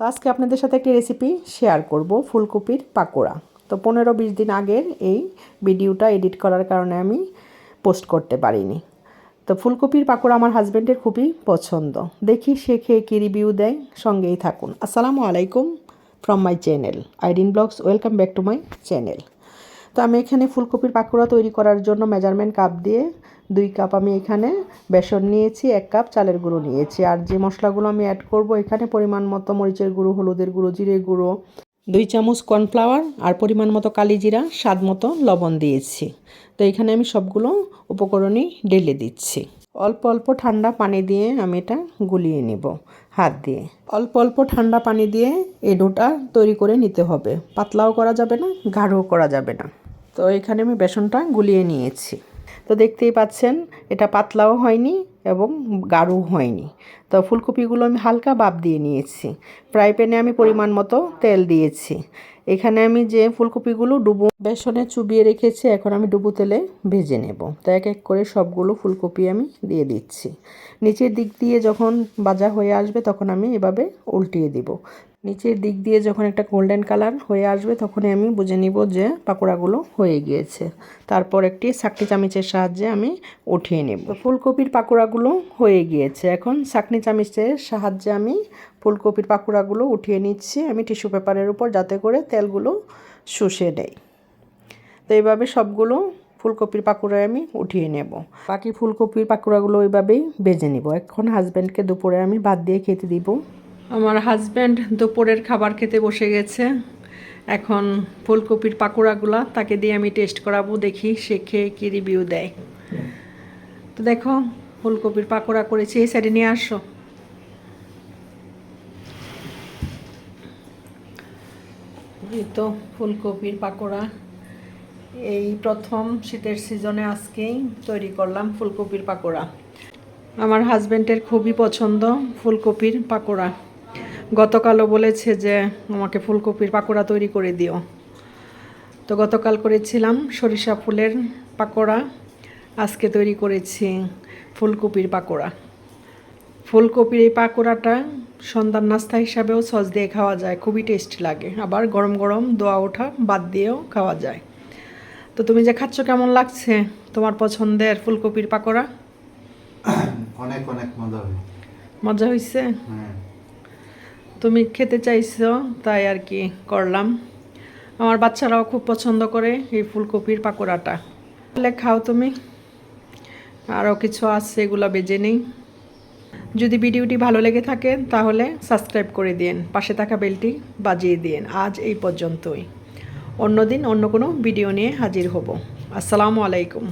তো আজকে আপনাদের সাথে একটি রেসিপি শেয়ার করব, ফুলকপির পাকোড়া। তো 15-20 দিন আগের এই ভিডিওটা এডিট করার কারণে আমি পোস্ট করতে পারিনি। তো ফুলকপির পাকোড়া আমার হাজব্যান্ডের খুবই পছন্দ। দেখি সে খেয়ে কী রিভিউ দেয়, সঙ্গেই থাকুন। আসসালামু আলাইকুম from my channel Aidin blogs, welcome back to my channel. তো আমি এখানে ফুলকপির পাকোড়া তৈরি করার জন্য মেজারমেন্ট কাপ দিয়ে 2 কাপ আমি এখানে বেসন নিয়েছি, 1 কাপ চালের গুঁড়ো নিয়েছি। আর যে মশলাগুলো আমি অ্যাড করব এখানে পরিমাণ মতো মরিচের গুঁড়ো, হলুদের গুঁড়ো, জিরে গুঁড়ো, 2 চামচ কর্নফ্লাওয়ার আর পরিমাণ মতো কালি জিরা, স্বাদ মতো লবণ দিয়েছি। তো এখানে আমি সবগুলো উপকরণই ঢেলে দিচ্ছি। অল্প অল্প ঠান্ডা পানি দিয়ে আমি এটা গুলিয়ে নেব হাত দিয়ে। অল্প অল্প ঠান্ডা পানি দিয়ে এই ডোটা তৈরি করে নিতে হবে। পাতলাও করা যাবে না, গাঢ়ও করা যাবে না। তো এখানে আমি বেসনটা গুলিয়ে নিয়েছি। তো দেখতেই পাচ্ছেন এটা পাতলাও হয়নি এবং গাঢ়ও হয়নি। তো ফুলকপিগুলো আমি হালকা ভাপ দিয়ে নিয়েছি। ফ্রাই প্যানে আমি পরিমাণ মতো তেল দিয়েছি। এখানে আমি যে ফুলকপিগুলো ডুবো বেসনে চুবিয়ে রেখেছি, এখন আমি ডুবো তেলে ভেজে নেব। তো এক এক করে সবগুলো ফুলকপি আমি দিয়ে দিচ্ছি। নিচের দিক দিয়ে যখন ভাজা হয়ে আসবে তখন আমি এভাবে উল্টিয়ে দিব। নিচের দিক দিয়ে যখন একটা গোল্ডেন কালার হয়ে আসবে তখনই আমি বুঝে নিব যে পাকোড়াগুলো হয়ে গিয়েছে। তারপর একটি ছাঁকনি চামচের সাহায্যে আমি উঠিয়ে নেব। ফুলকপির পাকোড়াগুলো হয়ে গিয়েছে। এখন ছাঁকনি চামচের সাহায্যে আমি ফুলকপির পাকোড়াগুলো উঠিয়ে নিচ্ছি আমি টিস্যু পেপারের উপর, যাতে করে তেলগুলো শুষে নেয়। তো এইভাবে সবগুলো ফুলকপির পাকোড়া আমি উঠিয়ে নেব। বাকি ফুলকপির পাকোড়াগুলো ওইভাবেই ভেজে নেব। এখন হাজব্যান্ডকে দুপুরে আমি ভাত দিয়ে খেতে দিব। আমার হাজব্যান্ড দুপুরের খাবার খেতে বসে গেছে। এখন ফুলকপির পাকোড়াগুলো তাকে দিয়ে আমি টেস্ট করাবো, দেখি সে খেয়ে কী রিভিউ দেয়। তো দেখো ফুলকপির পাকোড়া করেছি, এই সাইডে নিয়ে আসো। এই তো ফুলকপির পাকোড়া এই প্রথম শীতের সিজনে আজকেই তৈরি করলাম ফুলকপির পাকোড়া। আমার হাজব্যান্ডের খুবই পছন্দ ফুলকপির পাকোড়া। গতকালও বলেছে যে আমাকে ফুলকপির পাকোড়া তৈরি করে দিও। তো গতকাল করেছিলাম সরিষা ফুলের পাকোড়া, আজকে তৈরি করেছি ফুলকপির পাকোড়া। ফুলকপির এই পাকোড়াটা সন্ধ্যার নাস্তা হিসাবেও সস দিয়ে খাওয়া যায়, খুবই টেস্টি লাগে। আবার গরম গরম দোয়া ওঠা ভাত দিয়েও খাওয়া যায়। তো তুমি যে খাচ্ছ কেমন লাগছে তোমার পছন্দের ফুলকপির পাকোড়া? অনেক অনেক মজা হয়েছে? হ্যাঁ। তুমি খেতে চাইছো তাই আর কি করলাম। আমার বাচ্চারাও খুব পছন্দ করে এই ফুলকপির পাকোড়াটা। তাহলে খাও তুমি, আরও কিছু আছে এগুলো বেজে নেই। যদি ভিডিওটি ভালো লেগে থাকে তাহলে সাবস্ক্রাইব করে দিন, পাশে থাকা বেলটি বাজিয়ে দিন। আজ এই পর্যন্তই, অন্যদিন অন্য কোনো ভিডিও নিয়ে হাজির হব। আসসালামু আলাইকুম।